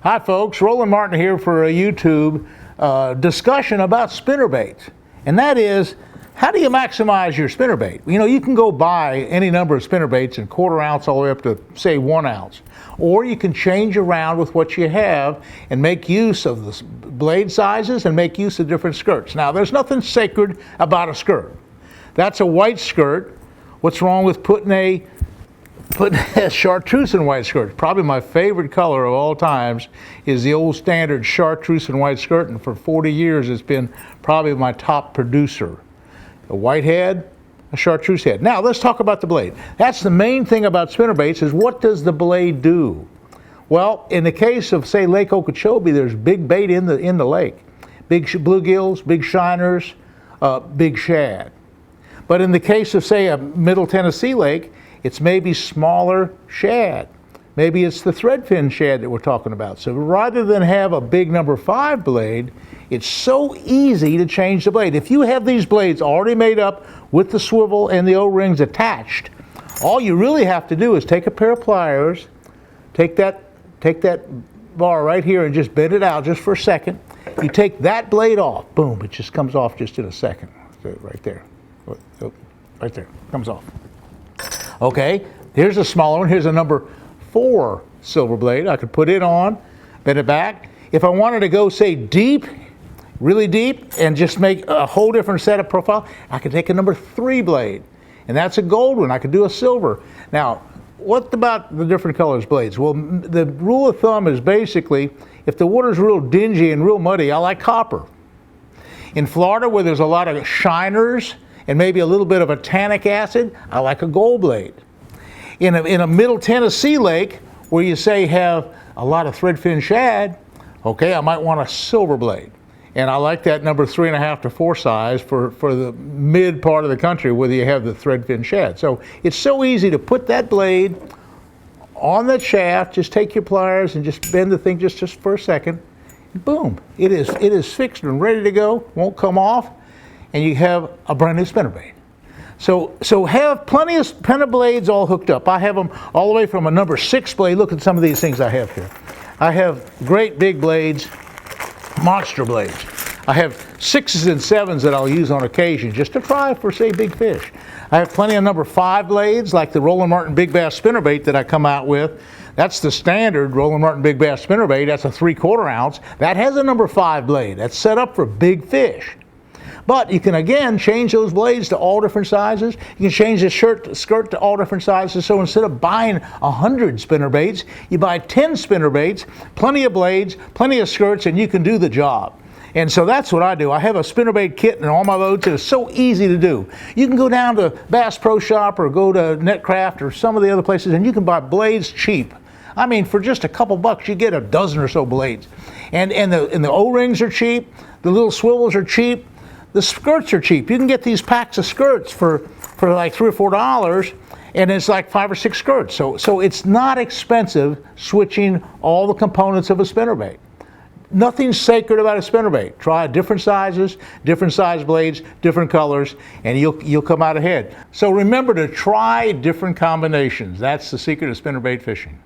Hi folks, Roland Martin here for a YouTube discussion about spinnerbaits. And that is, how do you maximize your spinnerbait? You know, you can go buy any number of spinnerbaits in 1/4 ounce all the way up to, say, 1 ounce. Or you can change around with what you have and make use of the blade sizes and make use of different skirts. Now, there's nothing sacred about a skirt. That's a white skirt. What's wrong with putting a chartreuse and white skirt? Probably my favorite color of all times is the old standard chartreuse and white skirt, and for 40 years it's been probably my top producer. A white head, a chartreuse head. Now let's talk about the blade. That's the main thing about spinnerbaits, is what does the blade do? Well, in the case of, say, Lake Okeechobee, there's big bait in the lake. Big bluegills, big shiners, big shad. But in the case of, say, a Middle Tennessee lake, it's maybe smaller shad. Maybe it's the threadfin shad that we're talking about. So rather than have a big number 5 blade, it's so easy to change the blade. If you have these blades already made up with the swivel and the O-rings attached, all you really have to do is take a pair of pliers, take that bar right here and just bend it out just for a second. You take that blade off, boom, it just comes off just in a second. Right there. Right there, comes off. Okay, here's a smaller one. Here's a number 4 silver blade. I could put it on, bend it back. If I wanted to go, say, deep, really deep, and just make a whole different set of profile, I could take a number 3 blade, and that's a gold one. I could do a silver. Now, what about the different colors blades? Well, the rule of thumb is basically, if the water's real dingy and real muddy, I like copper. In Florida, where there's a lot of shiners and maybe a little bit of a tannic acid, I like a gold blade. In a Middle Tennessee lake, where you say have a lot of threadfin shad, okay, I might want a silver blade. And I like that number 3.5 to 4 size for the mid part of the country where you have the threadfin shad. So it's so easy to put that blade on that shaft, just take your pliers and just bend the thing just for a second, and boom, it is fixed and ready to go, won't come off, and you have a brand new spinnerbait. So have plenty of spinner blades all hooked up. I have them all the way from a number 6 blade. Look at some of these things I have here. I have great big blades, monster blades. I have 6s and 7s that I'll use on occasion just to try for, say, big fish. I have plenty of number 5 blades, like the Roland Martin Big Bass spinnerbait that I come out with. That's the standard Roland Martin Big Bass spinnerbait. That's a 3/4 ounce. That has a number 5 blade. That's set up for big fish. But you can, again, change those blades to all different sizes. You can change the skirt to all different sizes. So instead of buying 100 spinnerbaits, you buy 10 spinnerbaits, plenty of blades, plenty of skirts, and you can do the job. And so that's what I do. I have a spinnerbait kit in all my boats. It's so easy to do. You can go down to Bass Pro Shop or go to Netcraft or some of the other places, and you can buy blades cheap. I mean, for just a couple bucks, you get a dozen or so blades. And the O-rings are cheap. The little swivels are cheap. The skirts are cheap. You can get these packs of skirts for like $3 or $4, and it's like 5 or 6 skirts. So it's not expensive switching all the components of a spinnerbait. Nothing's sacred about a spinnerbait. Try different sizes, different size blades, different colors, and you'll come out ahead. So remember to try different combinations. That's the secret of spinnerbait fishing.